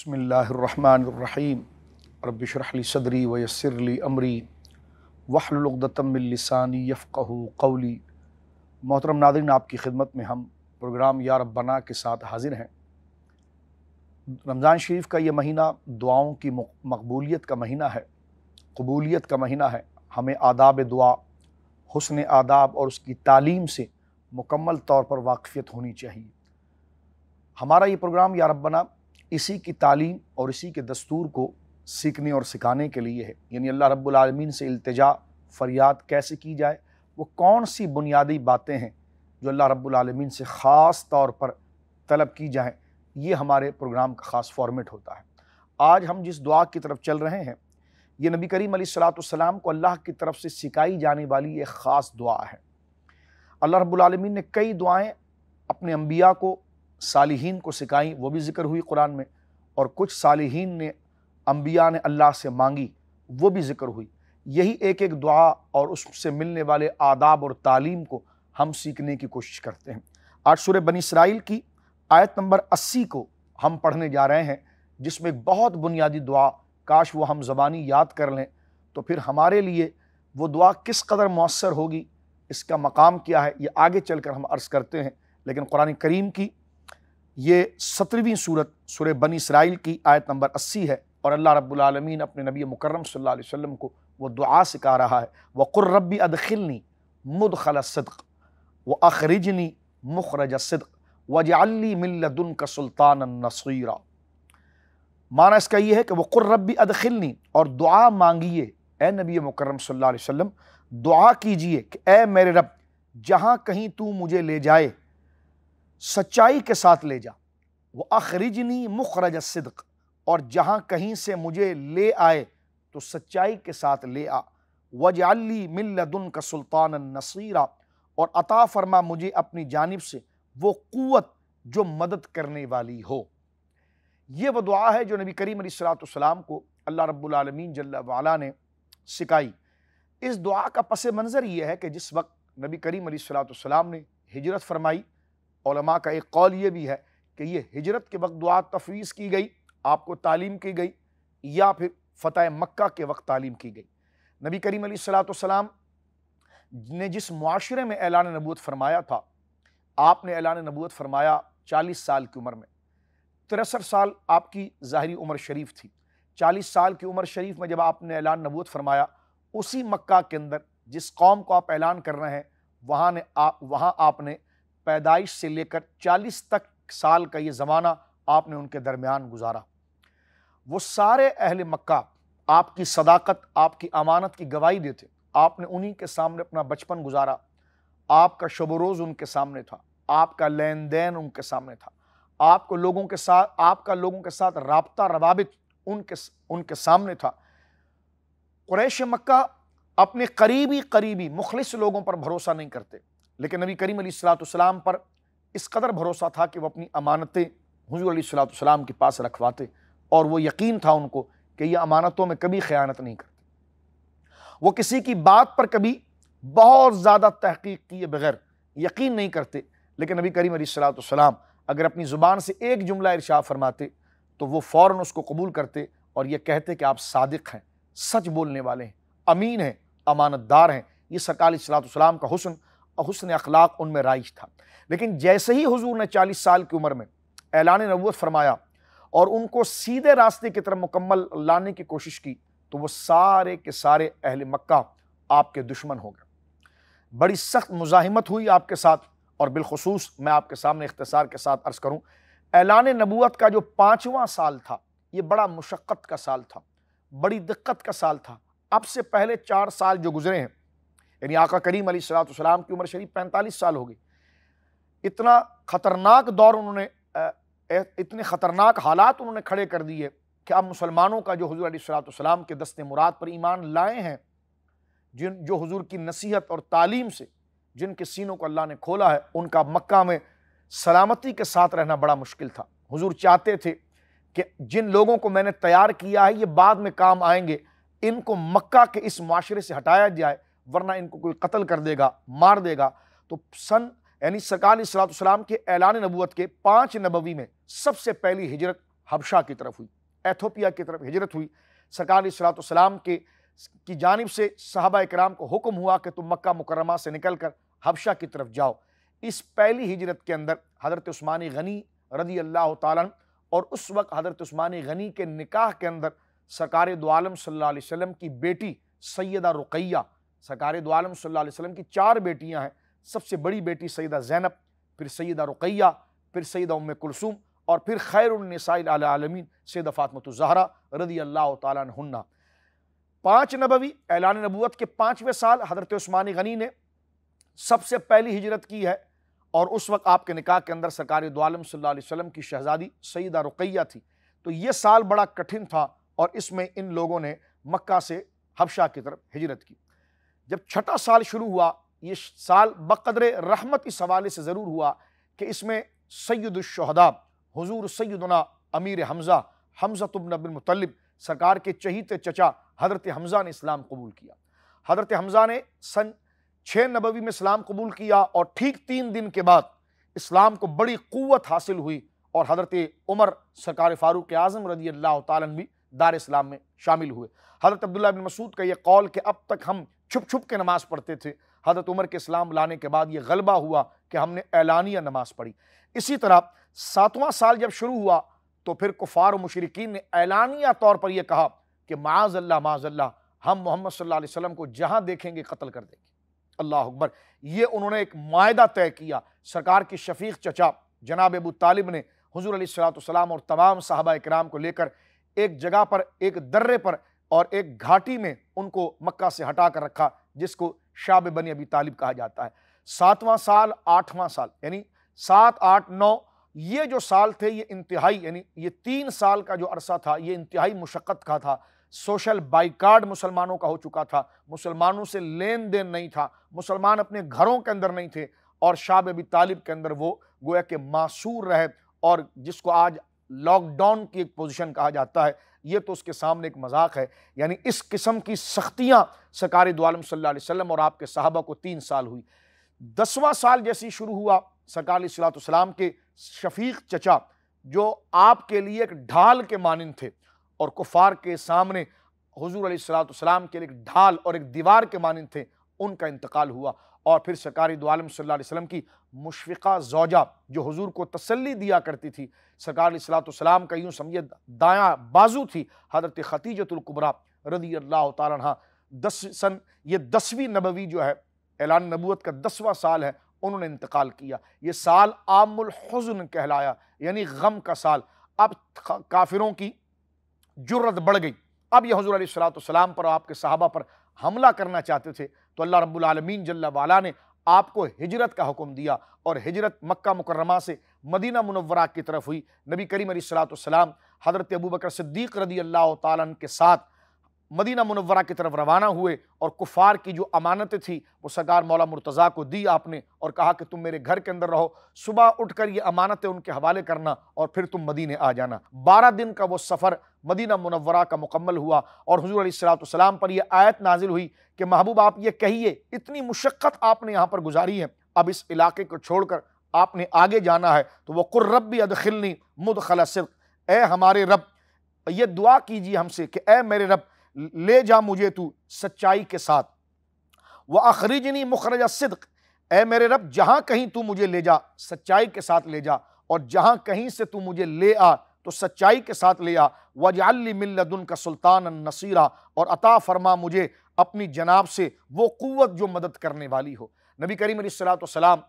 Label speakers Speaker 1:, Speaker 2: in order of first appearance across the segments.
Speaker 1: बिस्मिल्लाहिर्रहमानिर्रहीम रब्बि इश्रह ली सदरी व यस्सिर ली अमरी वहलुल उक़दतम मिन लिसानी यफ़क़हू क़ौली। मोहतरम नाज़रीन, आपकी खिदमत में हम प्रोग्राम या रब्बना के साथ हाज़िर हैं। रमज़ान शरीफ का ये महीना दुआओं की मकबूलियत का महीना है, कबूलियत का महीना है। हमें आदाब दुआ, हुस्न आदाब और उसकी तालीम से मुकम्मल तौर पर वाक़फ़ियत होनी चाहिए। हमारा ये प्रोग्राम या रब्बना इसी की तालीम और इसी के दस्तूर को सीखने और सिखाने के लिए है। यानी अल्लाह रब्बुल आलमीन से इल्तिजा फ़रियाद कैसे की जाए, वो कौन सी बुनियादी बातें हैं जो अल्लाह रब्बुल आलमीन से ख़ास तौर पर तलब की जाएँ, ये हमारे प्रोग्राम का ख़ास फॉर्मेट होता है। आज हम जिस दुआ की तरफ चल रहे हैं, ये नबी करीम अलैहिस्सलाम को अल्लाह की तरफ से सिखाई जाने वाली एक ख़ास दुआ है। अल्लाह रब्बुल आलमीन ने कई दुआएँ अपने अम्बिया को, सालिहीन को सिखाई, वो भी ज़िक्र हुई कुरान में, और कुछ सालिहीन ने, अम्बिया ने अल्लाह से मांगी, वो भी ज़िक्र हुई। यही एक एक दुआ और उससे मिलने वाले आदाब और तालीम को हम सीखने की कोशिश करते हैं। आज सूरह बनी इसराइल की आयत नंबर 80 को हम पढ़ने जा रहे हैं, जिसमें एक बहुत बुनियादी दुआ, काश वो हम ज़बानी याद कर लें तो फिर हमारे लिए वो दुआ किस कदर मौसर होगी, इसका मकाम क्या है, ये आगे चलकर हम अर्ज़ करते हैं। लेकिन कुरान करीम की ये 17वीं सूरत सूरह बनी इसराइल की आयत नंबर 80 है, और अल्लाह रब्बुल आलमीन अपने नबी मुकर्रम सल्लल्लाहु अलैहि वसल्लम को वो दुआ सिखा रहा है। वक़ुर रब्बी अदखिलनी मुदखल सिद्क़ व अखरिजनी मुखरज सिद्क़ वजअलनी मिन लदुनका सुल्तानन नसीरा। माना इसका ये है कि वक़ुर रब्बी अदखिलनी, और दुआ मांगिए ए नबी मुकर्रम सल्लल्लाहु अलैहि वसल्लम, दुआ कीजिए कि ए मेरे रब, जहाँ कहीं तू मुझे ले जाए सच्चाई के साथ ले जा। वो अखरिजनी मुखरज सिद्क़, और जहाँ कहीं से मुझे ले आए तो सच्चाई के साथ ले आ। वजअलनी मिन लदुनका सुल्तानन नसीरा, और अता फरमा मुझे अपनी जानिब से वो क़ुव्वत जो मदद करने वाली हो। ये वो दुआ है जो नबी करीम अलैहिस्सलाम को अल्लाह रब्बुल आलमीन जल्ल वाला ने सिखाई। इस दुआ का पस मंज़र ये है कि जिस वक्त नबी करीम अलैहिस्सलाम ने हिजरत फरमाई, उलमा का एक कौल ये भी है कि ये हिजरत के वक्त दुआ तफवीज़ की गई, आपको तालीम की गई, या फिर फ़तह मक्का के वक्त तालीम की गई। नबी करीम अलैहिस्सलाम ने जिस मुआशरे में ऐलान नबूवत फरमाया था, आपने ऐलान नबूवत फरमाया 40 साल की उम्र में। 63 साल आपकी ज़ाहिरी उम्र शरीफ थी। 40 साल की उम्र शरीफ में जब आपने ऐलान नबूवत फरमाया, उसी मक्का के अंदर जिस कौम को आप ऐलान कर रहे हैं, वहाँ आपने पैदाइश से लेकर 40 तक साल का ये ज़माना आपने उनके दरमियान गुजारा। वो सारे अहले मक्का आपकी सदाकत, आपकी अमानत की गवाही देते। आपने उन्हीं के सामने अपना बचपन गुजारा, आपका शब रोज़ उनके सामने था, आपका लेन देन उनके सामने था, आपका लोगों के साथ राब्ता रवाबित उनके सामने था। कुरैश मक्का अपने करीबी मुखलिस लोगों पर भरोसा नहीं करते, लेकिन नबी करीम अलैहिस्सलाम पर इस कदर भरोसा था कि वो अपनी अमानतें हुज़ूर अलैहिस्सलाम के पास रखवाते, और वो यकीन था उनको कि ये अमानतों में कभी ख़यानत नहीं करते। वो किसी की बात पर कभी बहुत ज़्यादा तहक़ीक़ किए बगैर यकीन नहीं करते। लेकिन नबी करीम अलैहिस्सलाम अगर अपनी ज़ुबान से एक जुमला इरशाद फरमाते तो वो फ़ौरन उसको कबूल करते और ये कहते कि आप सादिक़ हैं, सच बोलने वाले हैं, अमीन हैं, अमानतदार हैं। ये सरकार अलैहिस्सलाम का हुस्न और हुस्न अखलाक उनमें राइज था। लेकिन जैसे ही हुजूर ने 40 साल की उम्र में ऐलान नबूवत फरमाया और उनको सीधे रास्ते की तरफ मुकम्मल लाने की कोशिश की, तो वो सारे के सारे अहले मक्का आपके दुश्मन हो गए। बड़ी सख्त मुज़ाहिमत हुई आपके साथ, और बिलखुसूस मैं आपके सामने इख्तिसार के साथ अर्ज़ करूँ, ऐलान नबूवत का जो 5वां साल था, ये बड़ा मुशक्क़त का साल था, बड़ी दिक्कत का साल था। अब से पहले 4 साल जो गुजरे हैं, यानी आका करीम अलैहिस्सलाम की उम्र शरीफ 45 साल हो गई। इतना ख़तरनाक दौर उन्होंने, इतने ख़तरनाक हालात उन्होंने खड़े कर दिए कि अब मुसलमानों का जो हुज़ूर अलैहिस्सलाम के दस्ते मुराद पर ईमान लाए हैं, जो हुज़ूर की नसीहत और तालीम से जिनके सीनों को अल्लाह ने खोला है, उनका मक्का में सलामती के साथ रहना बड़ा मुश्किल था। हुज़ूर चाहते थे कि जिन लोगों को मैंने तैयार किया है ये बाद में काम आएंगे, इनको मक्का के इस माशरे से हटाया जाए, वरना इनको कोई कत्ल कर देगा, मार देगा। तो यानी सरकार अलैहिस्सलाम के ऐलान नबूवत के 5 नबवी में सबसे पहली हिजरत हबशा की तरफ हुई, एथोपिया की तरफ हिजरत हुई। सरकार अलैहिस्सलाम की जानिब से सहाबा इकराम को हुक्म हुआ कि तुम मक्का मुकर्रमा से निकल कर हबशा की तरफ जाओ। इस पहली हिजरत के अंदर हज़रत उस्मान गनी रज़ी अल्लाह ताला अन्हु और उस वक्त हज़रत उस्मान गनी के निकाह के अंदर सरकार दो आलम सल्लल्लाहु अलैहि वसल्लम की बेटी सैयदा रुक़ैया, सरकार दो आलम सल्लल्लाहु अलैहि वसल्लम की 4 बेटियां हैं। सबसे बड़ी बेटी सैयदा ज़ैनब, फिर सैयदा रुक़ैया, फिर सैयदा उम्मे कुलसूम और फिर खैरुन निसाइल आलमीन सैयदा फ़ातिमा ज़हरा रज़ी अल्लाह ताला अन्हुन्ना। 5 नबवी ऐलान नबूवत के 5वें साल हज़रत उस्मान गनी ने सबसे पहली हिजरत की है और उस वक्त आपके निकाह के अंदर सरकार दो आलम सल्लल्लाहु अलैहि वसल्लम की शहजादी सैयदा रुक़ैया थी। तो ये साल बड़ा कठिन था और इसमें इन लोगों ने मक्का से हबशा की तरफ हिजरत की। जब छठा साल शुरू हुआ, ये साल बक़द्रे रहमत इस हवाले से ज़रूर हुआ कि इसमें सय्यदुश्शुहदा हुज़ूर सैयदना अमीर हमज़ा इब्न अब्दुल मुत्तलिब सरकार के चहीते चचा हज़रत हमज़ा ने इस्लाम कबूल किया। हज़रत हमज़ा ने सन 6 नबवी में इस्लाम कबूल किया और ठीक 3 दिन के बाद इस्लाम को बड़ी क़ुव्वत हासिल हुई और हज़रत उमर सरकार फ़ारूक आज़म रज़ी अल्लाह ताला अन्हु भी दार इस्लाम में शामिल हुए। हज़रत अब्दुल्लाह बिन मसूद का ये कौल कि अब तक हम छुप छुप के नमाज़ पढ़ते थे, हज़रत उमर के इस्लाम लाने के बाद ये गलबा हुआ कि हमने ऐलानिया नमाज़ पढ़ी। इसी तरह 7वां साल जब शुरू हुआ तो फिर कुफ़ार और मुशरिकीन ने ऐलानिया तौर पर यह कहा कि माज़अल्लाह हम मोहम्मद सल्लल्लाहु अलैहि वसल्लम को जहाँ देखेंगे कत्ल कर देंगे। अल्लाह अकबर। ये उन्होंने एक मायदा तय किया। सरकार की शफीक चचा जनाब अबू तालिब ने हुज़ूर अलैहिस्सलाम और तमाम सहाबा इकराम को लेकर एक जगह पर, एक दर्रे पर और एक घाटी में उनको मक्का से हटा कर रखा, जिसको शाब बनी अबी तालिब कहा जाता है। 7वां साल, 8वां साल यानी 7, 8, 9 ये जो साल थे ये इंतहाई, यानी ये 3 साल का जो अरसा था ये इंतहाई मुशक्क़त का था। सोशल बाइकाट मुसलमानों का हो चुका था, मुसलमानों से लेन देन नहीं था, मुसलमान अपने घरों के अंदर नहीं थे और शाब अबी तालिब के अंदर वो गोया कि मासूर रहे और जिसको आज लॉकडाउन की एक पोजीशन कहा जाता है, ये तो उसके सामने एक मजाक है। यानी इस किस्म की सख्तियाँ सरकार दो आलम सल्लल्लाहु अलैहि वसल्लम और आपके सहाबा को 3 साल हुई। 10वां साल जैसे ही शुरू हुआ, सरकार अलैहिस्सलाम के शफीक चचा जो आपके लिए एक ढाल के मानिंद थे और कुफार के सामने हुजूर अलैहिस्सलाम के लिए एक ढाल और एक दीवार के मानिंद थे, उनका इंतकाल हुआ। और फिर सरकार दो आलम सल्लल्लाहु अलैहि वसल्लम की मुशफ़िक़ा ज़ौजा जो हुजूर को तसल्ली दिया करती थी, सरकार अलैहिस्सलाम का यूँ समझिए दायां बाजू थी, हज़रत खतीजतुल कुबरा रज़ी अल्लाह ताला अन्हा। 10वीं नबवी जो है, ऐलान नबूवत का 10वां साल है, उन्होंने इंतकाल किया। ये साल आमुल हुज़्न कहलाया, यानी गम का साल। अब काफिरों की जुर्रत बढ़ गई। अब ये हुज़ूर अलैहिस्सलाम पर, आपके सहाबा पर हमला करना चाहते थे, तो अल्लाह रब्बुल आलमीन जल्ला वाला ने आपको हिजरत का हुक्म दिया और हिजरत मक्का मुकर्रमा से मदीना मुनव्वरा की तरफ हुई। नबी करीम अलैहिस्सलाम हज़रत अबू बकर सिद्दीक़ रज़ी अल्लाह ताला अन्हु के साथ मदीना मुनव्वरा की तरफ रवाना हुए और कुफ़ार की जो अमानतें थी वो सरकार मौला मुर्तज़ा को दी आपने और कहा कि तुम मेरे घर के अंदर रहो, सुबह उठकर ये अमानतें उनके हवाले करना और फिर तुम मदीने आ जाना। 12 दिन का वो सफ़र मदीना मुनव्वरा का मुकम्मल हुआ और हुज़ूर अलैहिस्सलाम पर यह आयत नाजिल हुई कि महबूब आप ये कहिए, इतनी मुशक्क़त आपने यहाँ पर गुजारी है, अब इस इलाके को छोड़कर आपने आगे जाना है, तो वह कुर रब्बी अदखिलनी मुदखल सिद्क़, ए हमारे रब, ये दुआ कीजिए हमसे कि ए मेरे रब ले जा मुझे तू सच्चाई के साथ, व अखरिजनी मुखरज सिद्क़, ए मेरे रब जहाँ कहीं तू मुझे ले जा सच्चाई के साथ ले जा और जहाँ कहीं से तू मुझे ले आ तो सच्चाई के साथ ले आ, वजअल्ली मिन लदुनका सुल्तानन नसीरा, और अता फरमा मुझे अपनी जनाब से वो क़ुव्वत जो मदद करने वाली हो। नबी करीम अलैहिस्सलाम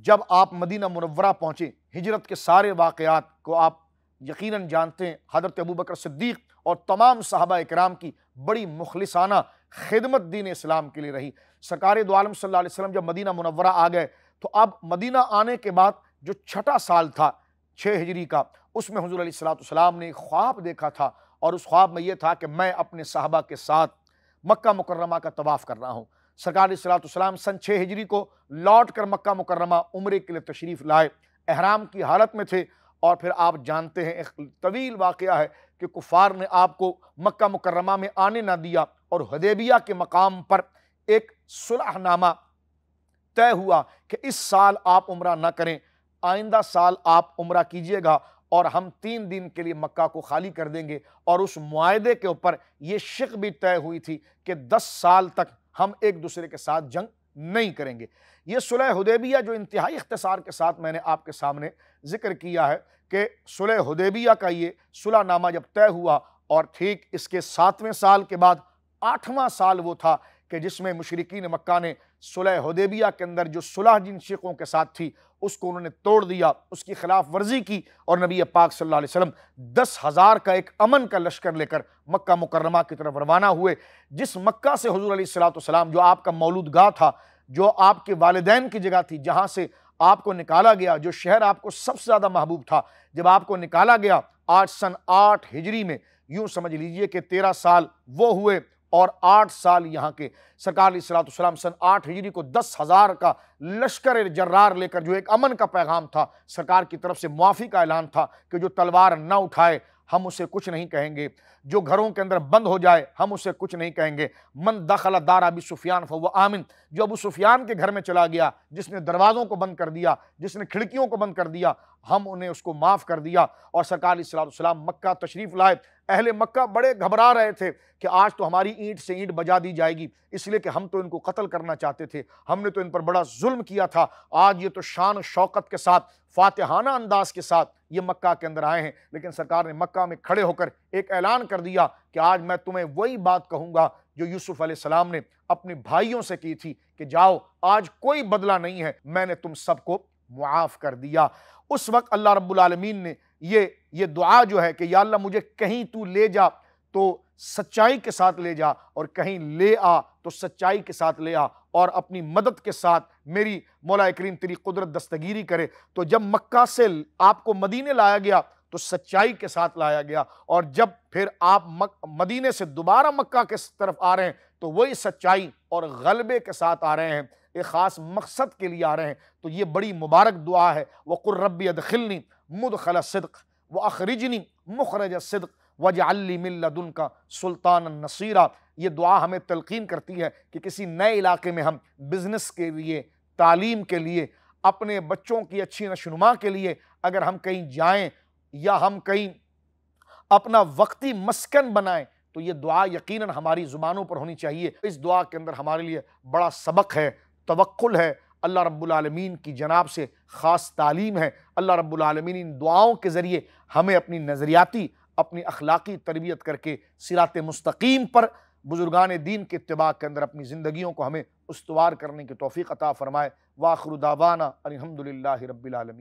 Speaker 1: जब आप मदीना मुनव्वरा पहुँचे, हिजरत के सारे वाक़यात को आप यकीनन जानते हैं। हज़रत अबू बकर सिद्दीक़ और तमाम सहाबा इकराम की बड़ी मुखलिसाना खिदमत दीन इस्लाम के लिए रही। सरकार दो आलम सल्लल्लाहु अलैहि वसल्लम जब मदीना मुनव्वरा आ गए तो अब मदीना आने के बाद जो छठा साल था 6 हिजरी का, उसमें हुज़ूर अलैहिस्सलाम ने एक ख्वाब देखा था और उस ख्वाब में यह था कि मैं अपने सहाबा के साथ मक्का मुकर्रमा का तवाफ़ कर रहा हूँ। सरकार अलैहिस्सलाम सन 6 हिजरी को लौट कर मक्का मुकर्रमा उम्रे के लिए तशरीफ़ लाए, एहराम की हालत में थे। और फिर आप जानते हैं एक तवील वाक़या है कि कुफ़ार ने आपको मक्का मुकर्रमा में आने ना दिया और हुदैबिया के मकाम पर एक सुलहनामा तय हुआ कि इस साल आप उम्रा ना करें, आइंदा साल आप उम्रा कीजिएगा और हम 3 दिन के लिए मक्का को खाली कर देंगे। और उस मुआहदे के ऊपर यह शिक भी तय हुई थी कि 10 साल तक हम एक दूसरे के साथ जंग नहीं करेंगे। यह सुलह हुदैबिया जो इंतहाई इख्तिसार के साथ मैंने आपके सामने जिक्र किया है कि सुलह हुदैबिया का ये सुलहनामा जब तय हुआ और ठीक इसके 7वें साल के बाद 8वां साल वो था कि जिसमें मुशरिकीन मक्का ने सुलह हुदैबिया के अंदर जो सुलह जिन शिकों के साथ थी उसको उन्होंने तोड़ दिया, उसकी खिलाफ वर्जी की और नबी पाक सल्लल्लाहु अलैहि वसल्लम 10,000 का एक अमन का लश्कर लेकर मक्का मुकर्रमा की तरफ रवाना हुए। जिस मक्का से हुजूर अलैहिस्सलाम जो आपका मौलूदगाह था, जो आपके वालिदैन की जगह थी, जहां से आपको निकाला गया, जो शहर आपको सबसे ज्यादा महबूब था, जब आपको निकाला गया आज सन 8 हिजरी में, यूं समझ लीजिए कि 13 साल वो हुए और 8 साल यहाँ के सरकार अलैहिस्सलाम सन 8 हिजरी को 10,000 का लश्कर जर्रार लेकर जो एक अमन का पैगाम था, सरकार की तरफ से मुआफ़ी का ऐलान था कि जो तलवार न उठाए हम उसे कुछ नहीं कहेंगे, जो घरों के अंदर बंद हो जाए हम उसे कुछ नहीं कहेंगे। मन दखल दार अबी सुफियान फहुव आमिन, जो अबू सुफियान के घर में चला गया, जिसने दरवाज़ों को बंद कर दिया, जिसने खिड़कियों को बंद कर दिया, हम उन्हें उसको माफ़ कर दिया। और सरकार अलैहिस्सलाम मक्का तशरीफ़ लाए। अहले मक्का बड़े घबरा रहे थे कि आज तो हमारी ईंट से ईंट बजा दी जाएगी, इसलिए कि हम तो इनको कत्ल करना चाहते थे, हमने तो इन पर बड़ा जुल्म किया था। आज ये तो शान शौकत के साथ, फातिहाना अंदाज के साथ ये मक्का के अंदर आए हैं। लेकिन सरकार ने मक्का में खड़े होकर एक ऐलान कर दिया कि आज मैं तुम्हें वही बात कहूँगा जो यूसुफ अलैहिस्सलाम ने अपने भाइयों से की थी कि जाओ, आज कोई बदला नहीं है, मैंने तुम सबको मुआफ़ कर दिया। उस वक्त अल्लाह रब्बुल आलमीन ने ये दुआ जो है कि या अल्लाह मुझे कहीं तू ले जा तो सच्चाई के साथ ले जा, और कहीं ले आ तो सच्चाई के साथ ले आ, और अपनी मदद के साथ मेरी मौला करीम तेरी कुदरत दस्तगीरी करे। तो जब मक्का से आपको मदीने लाया गया तो सच्चाई के साथ लाया गया, और जब फिर आप मदीने से दोबारा मक्का के तरफ आ रहे हैं तो वही सच्चाई और गलबे के साथ आ रहे हैं, एक ख़ास मकसद के लिए आ रहे हैं। तो ये बड़ी मुबारक दुआ है, वक़ुर रब्बी अदखिलनी मुदखल सिद्क़ व अखरिजनी मुखरज सिद्क़ वजअल्ली मिन लदुनका सुल्तानन नसीरा। ये दुआ हमें तलकीन करती है कि किसी नए इलाके में हम बिज़नेस के लिए, तालीम के लिए, अपने बच्चों की अच्छी नशनुमा के लिए अगर हम कहीं जाएं या हम कहीं अपना वक्ती मस्कन बनाएं तो ये दुआ यकीनन हमारी ज़ुबानों पर होनी चाहिए। इस दुआ के अंदर हमारे लिए बड़ा सबक है, तवक्कुल है, अल्लाह रब्बुल आलमीन की जनाब से ख़ास तालीम है। अल्लाह रब्बुल आलमीन इन दुआओं के ज़रिए हमें अपनी नज़रियाती, अपनी अखलाकी तरबियत करके सिरात मुस्तकीम पर बुजुर्गान दीन के इत्तिबा के अंदर अपनी ज़िंदगियों को हमें उस्तवार करने की तौफ़ीक़ अता फ़रमाए। व आख़िरु दावाना अनिल हम्दुलिल्लाहि रब्बिल आलमीन।